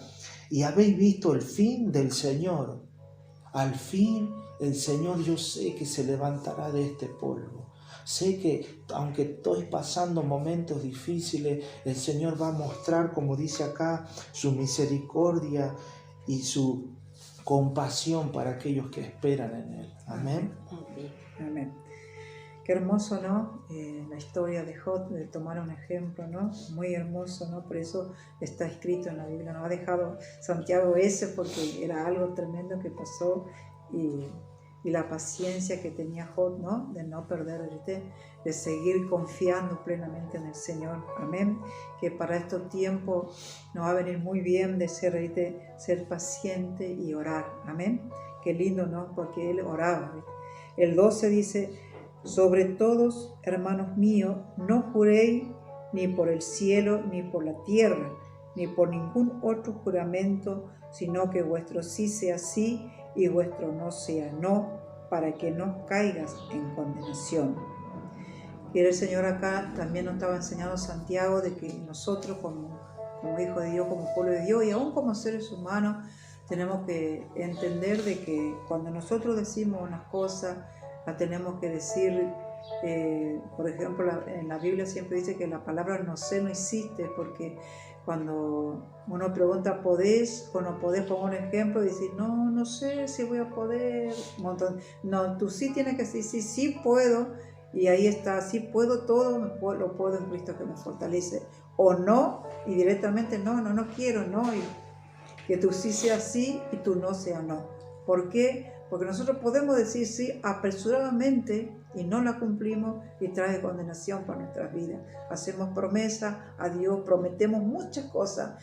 Speaker 2: y habéis visto el fin del Señor. Al fin el Señor, yo sé que se levantará de este polvo. Sé que aunque estoy pasando momentos difíciles, el Señor va a mostrar, como dice acá, su misericordia y su compasión para aquellos que esperan en Él. Amén.
Speaker 1: Amén. Qué hermoso, ¿no? La historia de Job, de tomar un ejemplo, ¿no? Muy hermoso, ¿no? Por eso está escrito en la Biblia. Nos ha dejado Santiago ese porque era algo tremendo que pasó y la paciencia que tenía Job, ¿no? De no perder, de seguir confiando plenamente en el Señor. Amén. Que para estos tiempos nos va a venir muy bien de ser paciente y orar. Amén. Qué lindo, ¿no? Porque él oraba. El 12 dice, sobre todos, hermanos míos, no juréis ni por el cielo, ni por la tierra, ni por ningún otro juramento, sino que vuestro sí sea sí y vuestro no sea no, para que no caigas en condenación. Y el Señor acá también nos estaba enseñando Santiago de que nosotros como hijos de Dios, como pueblo de Dios y aún como seres humanos, tenemos que entender de que cuando nosotros decimos unas cosas, la tenemos que decir, por ejemplo, en la Biblia siempre dice que la palabra no sé no existe, porque cuando uno pregunta, ¿podés o no podés? Pongo un ejemplo y decir, no sé si voy a poder. No, tú sí tienes que decir, sí puedo, y ahí está, sí puedo todo, lo puedo en Cristo que me fortalece. O no, y directamente no quiero, no, y que tú sí sea sí y tú no sea no. ¿Por qué? Porque nosotros podemos decir sí apresuradamente y no la cumplimos y trae condenación para nuestras vidas. Hacemos promesas a Dios, prometemos muchas cosas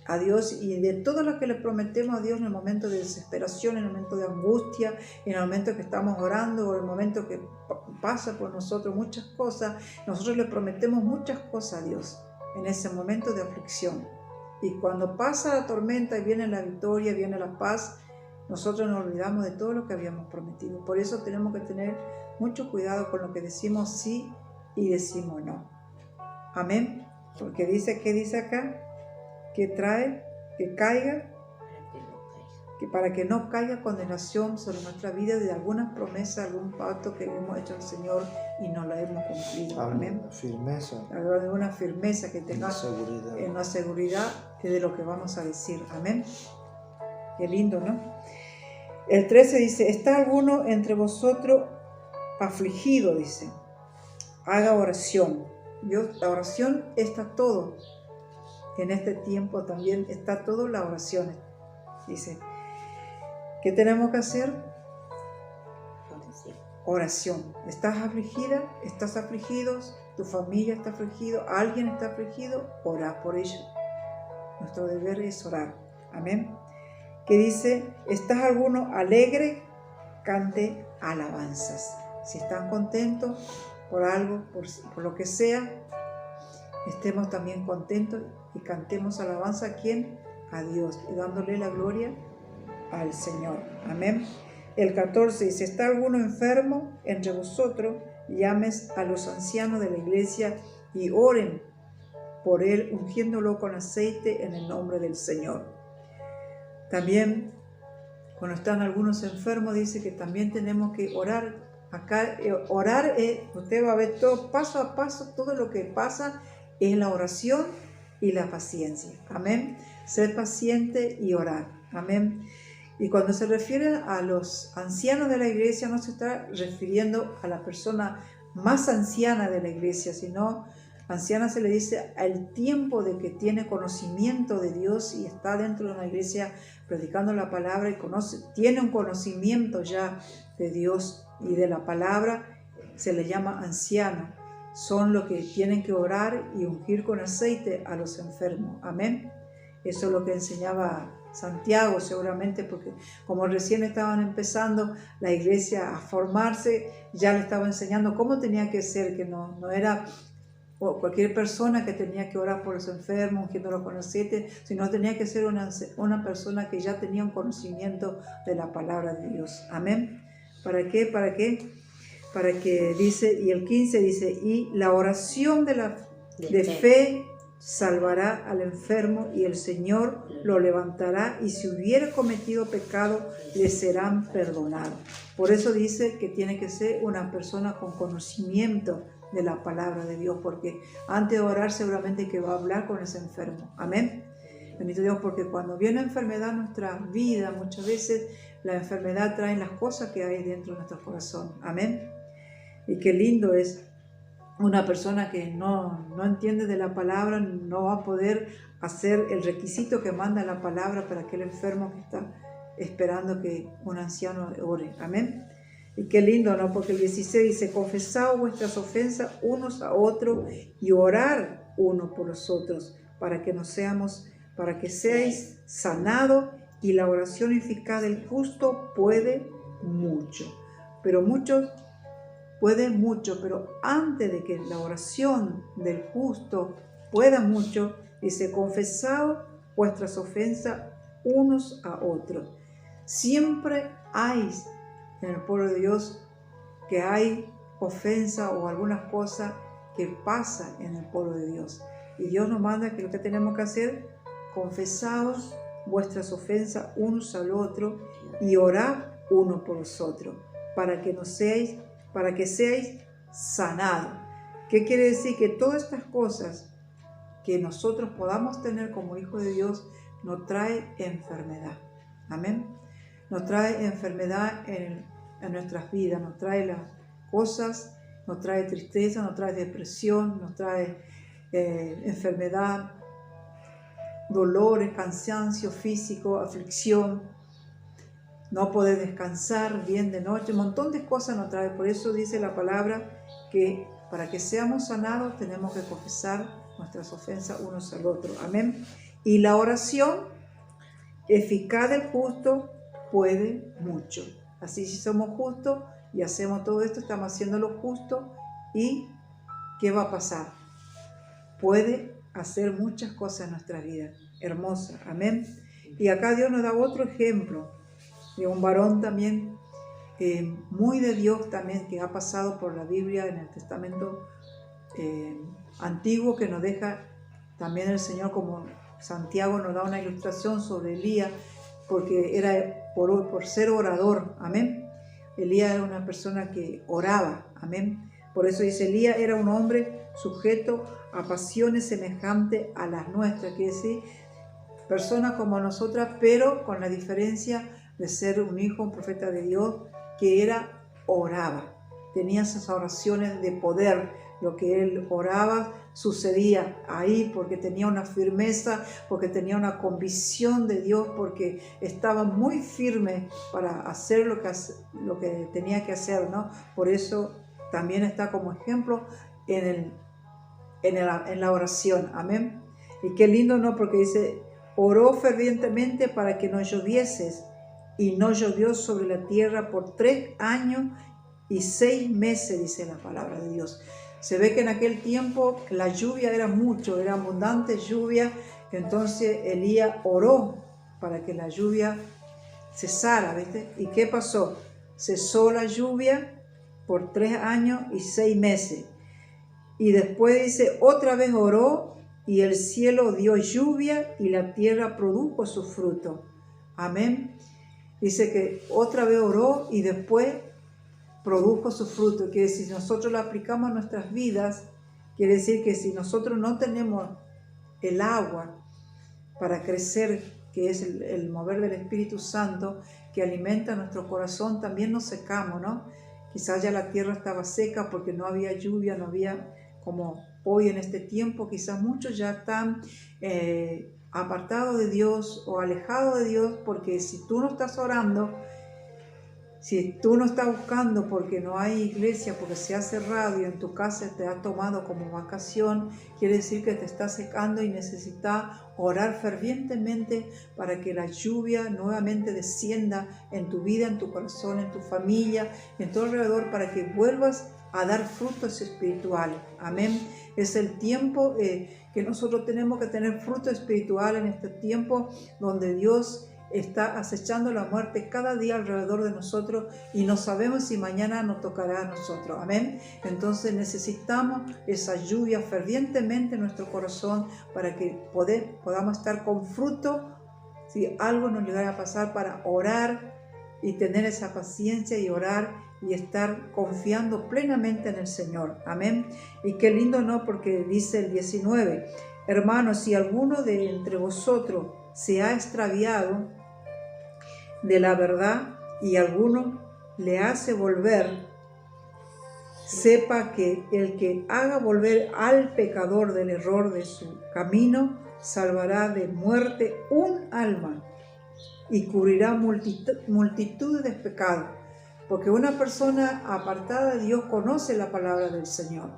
Speaker 1: a Dios y de todo lo que le prometemos a Dios en el momento de desesperación, en el momento de angustia, en el momento que estamos orando o en el momento que pasa por nosotros muchas cosas, nosotros le prometemos muchas cosas a Dios en ese momento de aflicción. Y cuando pasa la tormenta y viene la victoria, viene la paz, nosotros nos olvidamos de todo lo que habíamos prometido. Por eso tenemos que tener mucho cuidado con lo que decimos sí y decimos no. Amén. Porque dice, ¿qué dice acá? Que trae, que caiga, que para que no caiga condenación sobre nuestra vida de algunas promesas, algún pacto que hemos hecho al Señor y no la hemos cumplido. Amén.
Speaker 2: Firmeza.
Speaker 1: Habla de una firmeza que tenga
Speaker 2: seguridad.
Speaker 1: En la seguridad de lo que vamos a decir. Amén. Qué lindo, ¿no? El 13 dice, ¿está alguno entre vosotros afligido? Dice, haga oración. Dios, la oración está todo. En este tiempo también está todo la oración. Dice, ¿qué tenemos que hacer? Oración. ¿Estás afligida? ¿Estás afligido? ¿Tu familia está afligido? ¿Alguien está afligido? Ora por ello. Nuestro deber es orar. Amén. Que dice, ¿estás alguno alegre? Cante alabanzas. Si están contentos por algo, por lo que sea, estemos también contentos y cantemos alabanza. ¿A quién? A Dios, y dándole la gloria al Señor. Amén. El 14 dice, ¿está alguno enfermo entre vosotros? Llames a los ancianos de la iglesia y oren por él, ungiéndolo con aceite en el nombre del Señor. También, cuando están algunos enfermos, dice que también tenemos que orar. Acá, orar, usted va a ver todo paso a paso, todo lo que pasa es la oración y la paciencia. Amén. Ser paciente y orar. Amén. Y cuando se refiere a los ancianos de la iglesia, no se está refiriendo a la persona más anciana de la iglesia, sino anciana se le dice al tiempo de que tiene conocimiento de Dios y está dentro de una iglesia predicando la palabra y tiene un conocimiento ya de Dios y de la palabra, se le llama anciano. Son los que tienen que orar y ungir con aceite a los enfermos. Amén. Eso es lo que enseñaba Santiago, seguramente, porque como recién estaban empezando la iglesia a formarse, ya le estaba enseñando cómo tenía que ser, que no era cualquier persona que tenía que orar por los enfermos, ungiéndolos con aceite, sino tenía que ser una persona que ya tenía un conocimiento de la palabra de Dios. Amén. ¿Para qué? ¿Para qué? Para que dice, y el 15 dice, y la oración de fe salvará al enfermo y el Señor lo levantará y si hubiera cometido pecado le serán perdonados. Por eso dice que tiene que ser una persona con conocimiento de la palabra de Dios, porque antes de orar seguramente que va a hablar con ese enfermo. Amén. Bendito Dios, porque cuando viene enfermedad en nuestra vida, muchas veces la enfermedad trae las cosas que hay dentro de nuestro corazón. Amén. Y qué lindo es una persona que no entiende de la palabra, no va a poder hacer el requisito que manda la palabra para aquel enfermo que está esperando que un anciano ore. Amén. Y qué lindo, ¿no? Porque el 16 dice, confesad vuestras ofensas unos a otros y orar uno por los otros para que seáis sanados, y la oración eficaz del justo puede mucho. Pero antes de que la oración del justo pueda mucho, dice, confesad vuestras ofensas unos a otros. Siempre hay en el pueblo de Dios que hay ofensa o algunas cosas que pasan en el pueblo de Dios. Y Dios nos manda que lo que tenemos que hacer, confesaos vuestras ofensas unos al otro y orad uno por los otros, para que seáis sanados. ¿Qué quiere decir? Que todas estas cosas que nosotros podamos tener como hijos de Dios nos trae enfermedad. Amén. Nos trae enfermedad en nuestras vidas, nos trae las cosas, nos trae tristeza, nos trae depresión, nos trae enfermedad, dolores, cansancio físico, aflicción, no poder descansar bien de noche, un montón de cosas nos trae. Por eso dice la palabra que para que seamos sanados tenemos que confesar nuestras ofensas unos al otro. Amén. Y la oración eficaz del justo puede mucho. Así, si somos justos y hacemos todo esto, estamos haciendo lo justo, y ¿qué va a pasar? Puede hacer muchas cosas en nuestra vida, hermosas. Amén. Y acá Dios nos da otro ejemplo de un varón también muy de Dios también, que ha pasado por la Biblia en el Testamento antiguo, que nos deja también el Señor, como Santiago nos da una ilustración sobre Elías, porque era por ser orador, amén. Elías era una persona que oraba, amén. Por eso dice, Elías era un hombre sujeto a pasiones semejantes a las nuestras, quiere decir, personas como nosotras, pero con la diferencia de ser un hijo, un profeta de Dios, que oraba, tenía esas oraciones de poder, lo que él oraba sucedía ahí, porque tenía una firmeza, porque tenía una convicción de Dios, porque estaba muy firme para hacer lo que tenía que hacer, ¿no? Por eso también está como ejemplo en la oración, amén. Y qué lindo, ¿no? Porque dice, oró fervientemente para que no lloviese, y no llovió sobre la tierra por 3 años y 6 meses, dice la palabra de Dios. Se ve que en aquel tiempo la lluvia era mucho, era abundante lluvia, entonces Elías oró para que la lluvia cesara, ¿viste? ¿Y qué pasó? Cesó la lluvia por 3 años y 6 meses. Y después dice, otra vez oró y el cielo dio lluvia y la tierra produjo su fruto. Amén. Dice que otra vez oró y después produjo su fruto. Quiere decir, si nosotros lo aplicamos a nuestras vidas, quiere decir que si nosotros no tenemos el agua para crecer, que es el mover del Espíritu Santo, que alimenta nuestro corazón, también nos secamos, ¿no? Quizás ya la tierra estaba seca porque no había lluvia, no había, como hoy en este tiempo, quizás muchos ya están apartados de Dios o alejados de Dios, porque si tú no estás orando, si tú no estás buscando porque no hay iglesia, porque se ha cerrado y en tu casa te ha tomado como vacación, quiere decir que te estás secando y necesitas orar fervientemente para que la lluvia nuevamente descienda en tu vida, en tu corazón, en tu familia, en todo alrededor, para que vuelvas a dar frutos espirituales. Amén. Es el tiempo que nosotros tenemos que tener fruto espiritual en este tiempo donde Dios está acechando la muerte cada día alrededor de nosotros y no sabemos si mañana nos tocará a nosotros. Amén. Entonces necesitamos esa lluvia fervientemente en nuestro corazón para que podamos estar con fruto si algo nos llegara a pasar, para orar y tener esa paciencia y orar y estar confiando plenamente en el Señor. Amén. Y qué lindo, ¿no? Porque dice el 19, hermanos, si alguno de entre vosotros se ha extraviado de la verdad y alguno le hace volver, sepa que el que haga volver al pecador del error de su camino, salvará de muerte un alma y cubrirá multitudes de pecados. Porque una persona apartada de Dios conoce la palabra del Señor,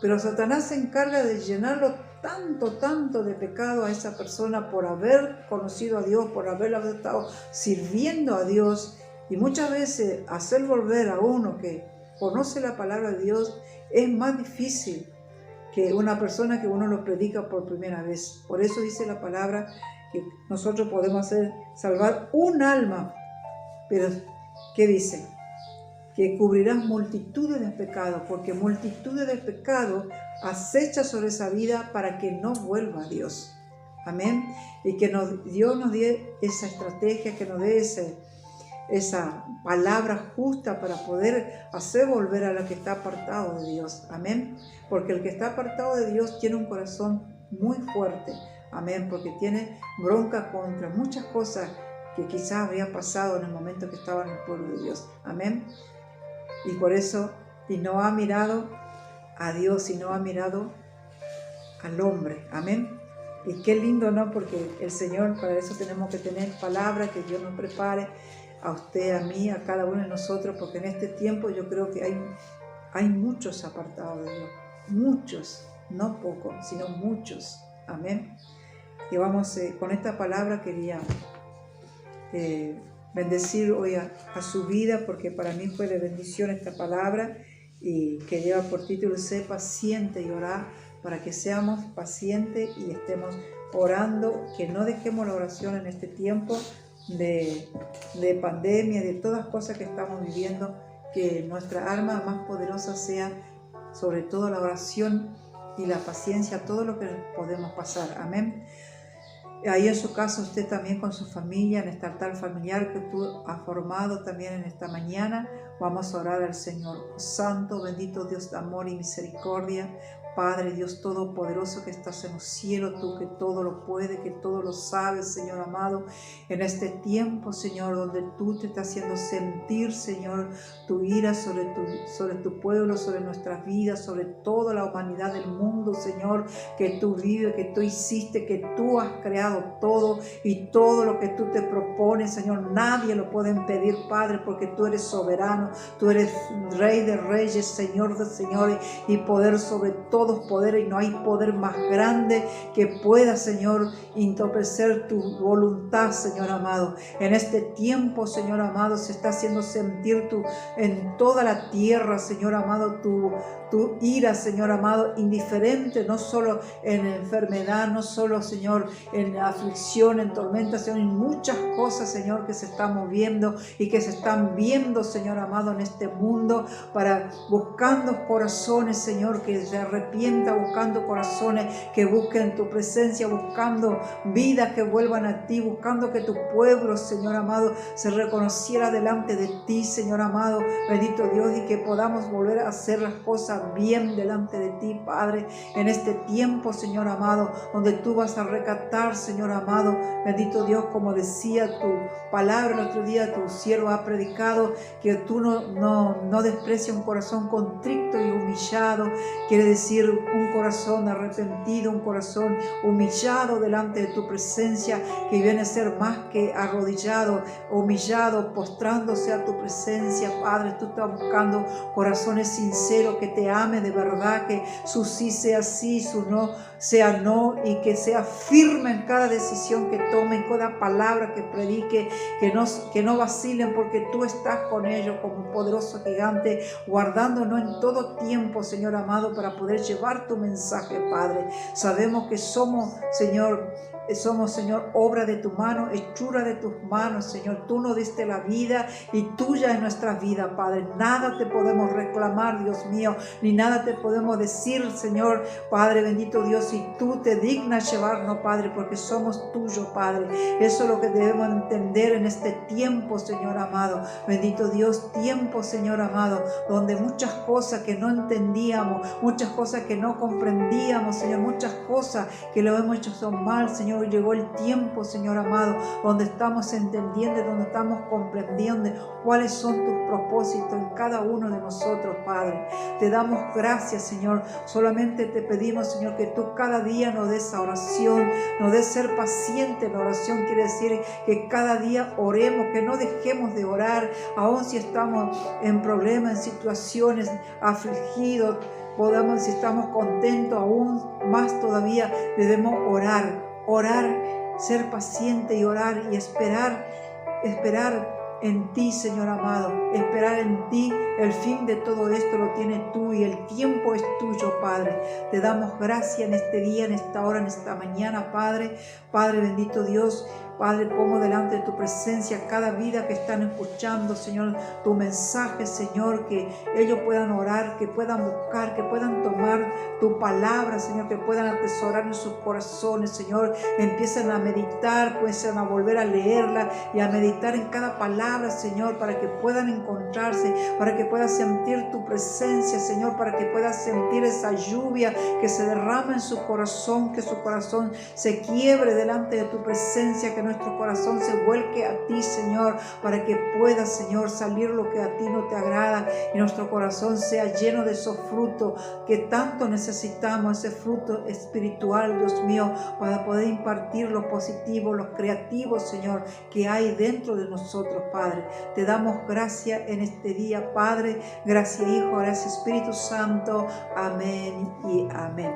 Speaker 1: pero Satanás se encarga de llenarlo tanto de pecado a esa persona por haber conocido a Dios, por haber estado sirviendo a Dios. Y muchas veces hacer volver a uno que conoce la palabra de Dios es más difícil que una persona que uno lo predica por primera vez. Por eso dice la palabra que nosotros podemos salvar un alma. Pero, ¿qué dice? Que cubrirás multitudes de pecados, porque multitudes de pecados acecha sobre esa vida para que no vuelva a Dios. Amén. Y que Dios nos dé esa estrategia, que nos dé esa palabra justa para poder hacer volver a la que está apartado de Dios. Amén. Porque el que está apartado de Dios tiene un corazón muy fuerte. Amén. Porque tiene bronca contra muchas cosas que quizás había pasado en el momento que estaba en el pueblo de Dios. Amén. Y por eso, y no ha mirado a Dios, y no ha mirado al hombre. Amén. Y qué lindo, ¿no? Porque el Señor, para eso tenemos que tener palabra, que Dios nos prepare a usted, a mí, a cada uno de nosotros, porque en este tiempo yo creo que hay muchos apartados de Dios. Muchos, no pocos, sino muchos. Amén. Y vamos, con esta palabra quería bendecir hoy a su vida, porque para mí fue de bendición esta palabra, y que lleva por título Sé paciente y orar, para que seamos pacientes y estemos orando, que no dejemos la oración en este tiempo de pandemia, de todas cosas que estamos viviendo, que nuestra arma más poderosa sea sobre todo la oración y la paciencia, todo lo que podemos pasar. Amén. ahí en su casa usted también con su familia, en este altar familiar que tú has formado también en esta mañana. Vamos a orar al Señor. Santo, bendito Dios de amor y misericordia, Padre Dios Todopoderoso que estás en los cielos, tú que todo lo puedes, que todo lo sabes, Señor amado, en este tiempo, Señor, donde tú te estás haciendo sentir, Señor, tu ira sobre tu pueblo, sobre nuestras vidas, sobre toda la humanidad del mundo, Señor, que tú vives, que tú hiciste, que tú has creado todo y todo lo que tú te propones, Señor, nadie lo puede impedir, Padre, porque tú eres soberano, tú eres Rey de reyes, Señor de señores y poder sobre todos poderes, y no hay poder más grande que pueda, Señor, entorpecer tu voluntad, Señor amado. En este tiempo, Señor amado, se está haciendo sentir en toda la tierra, Señor amado, tu ira, Señor amado, indiferente, no solo en enfermedad, no solo, Señor, en aflicción, en tormenta, Señor, en muchas cosas, Señor, que se están moviendo y que se están viendo, Señor amado, en este mundo, para buscando corazones, Señor, que se arrepientan, buscando corazones que busquen tu presencia, buscando vidas que vuelvan a ti, buscando que tu pueblo, Señor amado, se reconociera delante de ti, Señor amado, bendito Dios, y que podamos volver a hacer las cosas bien delante de ti, Padre, en este tiempo, Señor amado, donde tú vas a recatar, Señor amado, bendito Dios, como decía tu palabra el otro día, tu siervo ha predicado, que tú no desprecias un corazón contrito y humillado, quiere decir un corazón arrepentido, un corazón humillado delante de tu presencia, que viene a ser más que arrodillado, humillado, postrándose a tu presencia, Padre. Tú estás buscando corazones sinceros, que te ame de verdad, que su sí sea sí, su no sea no, y que sea firme en cada decisión que tome, en cada palabra que predique, que no vacilen, porque tú estás con ellos como poderoso gigante, guardándonos en todo tiempo, Señor amado, para poder llevar tu mensaje, Padre. Sabemos que somos, Señor, obra de tu mano, hechura de tus manos, Señor. Tú nos diste la vida y tuya es nuestra vida, Padre. Nada te podemos reclamar, Dios mío, ni nada te podemos decir, Señor, Padre bendito Dios, si tú te dignas llevarnos, Padre, porque somos tuyos, Padre. Eso es lo que debemos entender en este tiempo, Señor amado. Bendito Dios, tiempo, Señor amado, donde muchas cosas que no entendíamos, muchas cosas que no comprendíamos, Señor, muchas cosas que lo hemos hecho son mal, Señor. Llegó el tiempo, Señor amado, donde estamos entendiendo, donde estamos comprendiendo cuáles son tus propósitos en cada uno de nosotros, Padre. Te damos gracias, Señor. Solamente te pedimos, Señor, que tú cada día nos des esa oración, nos des ser paciente en la oración. Quiere decir que cada día oremos, que no dejemos de orar, aun si estamos en problemas, en situaciones, afligidos, si estamos contentos, aún más todavía debemos orar, ser paciente y orar y esperar en ti, Señor amado, esperar en ti. El fin de todo esto lo tienes tú y el tiempo es tuyo, Padre. Te damos gracias en este día, en esta hora, en esta mañana, Padre. Padre bendito Dios, Padre, pongo delante de tu presencia cada vida que están escuchando, Señor, tu mensaje, Señor, que ellos puedan orar, que puedan buscar, que puedan tomar tu palabra, Señor, que puedan atesorar en sus corazones, Señor, empiecen a meditar, empiecen a volver a leerla y a meditar en cada palabra, Señor, para que puedan encontrarse, para que puedan sentir tu presencia, Señor, para que puedan sentir esa lluvia que se derrama en su corazón, que su corazón se quiebre delante de tu presencia, que nuestro corazón se vuelque a ti, Señor, para que pueda, Señor, salir lo que a ti no te agrada y nuestro corazón sea lleno de esos frutos que tanto necesitamos, ese fruto espiritual, Dios mío, para poder impartir lo positivo, los creativos, Señor, que hay dentro de nosotros, Padre. Te damos gracias en este día, Padre. Gracias, Hijo, gracias, Espíritu Santo. Amén y amén.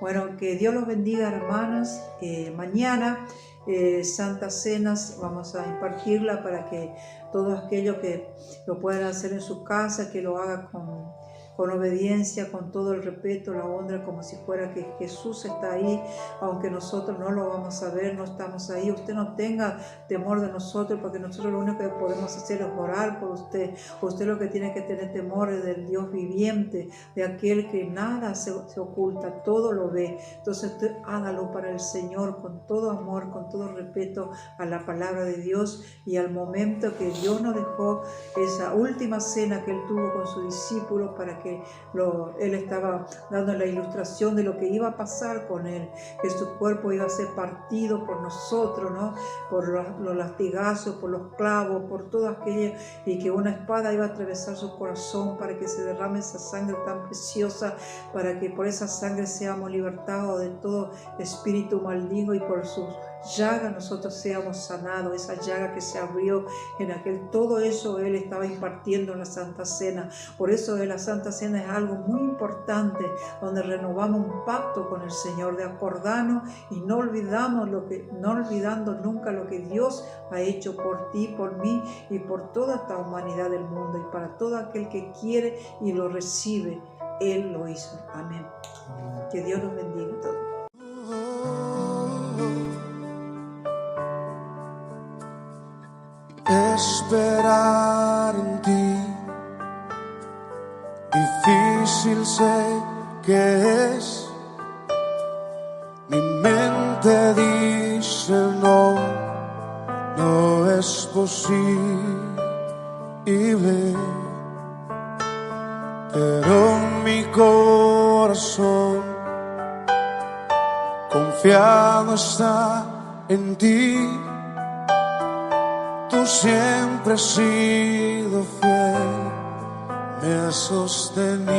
Speaker 1: Bueno, que Dios los bendiga, hermanos. Mañana Santa Cenas vamos a impartirla para que todos aquellos que lo puedan hacer en su casa, que lo hagan con obediencia, con todo el respeto, la honra, como si fuera que Jesús está ahí, aunque nosotros no lo vamos a ver, no estamos ahí. Usted no tenga temor de nosotros, porque nosotros lo único que podemos hacer es orar por usted. Usted lo que tiene que tener temor es del Dios viviente, de aquel que nada se oculta, todo lo ve. Entonces usted hágalo para el Señor con todo amor, con todo respeto a la palabra de Dios, y al momento que Dios nos dejó esa última cena que Él tuvo con sus discípulos, para que Él estaba dando la ilustración de lo que iba a pasar con Él, que su cuerpo iba a ser partido por nosotros, ¿no? Por los latigazos, por los clavos, por todo aquello, y que una espada iba a atravesar su corazón para que se derrame esa sangre tan preciosa, para que por esa sangre seamos libertados de todo espíritu maligno, y por sus llaga nosotros seamos sanados, esa llaga que se abrió en aquel, todo eso Él estaba impartiendo en la Santa Cena. Por eso la Santa Cena es algo muy importante, donde renovamos un pacto con el Señor, de acordarnos y no olvidando nunca lo que Dios ha hecho por ti, por mí y por toda esta humanidad del mundo, y para todo aquel que quiere y lo recibe, Él lo hizo. Amén. Que Dios los bendiga a todos.
Speaker 3: Esperar en ti, difícil sé que es. Mi mente dice no, no es posible, pero mi corazón confiado está en ti. Tú siempre has sido fiel, me has sostenido,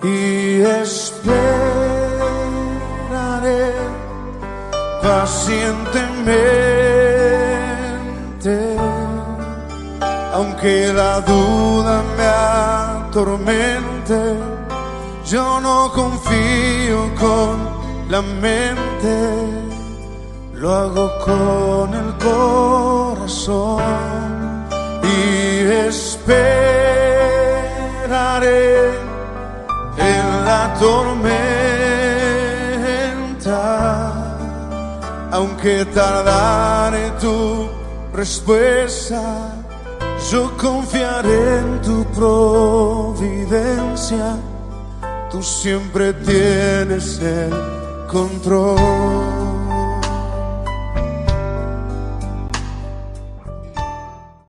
Speaker 3: y esperaré pacientemente, aunque la duda me atormente. Yo no confío con la mente, lo hago con el corazón, y esperaré en la tormenta, aunque tardare tu respuesta. Yo confiaré en tu providencia, tú siempre tienes el control.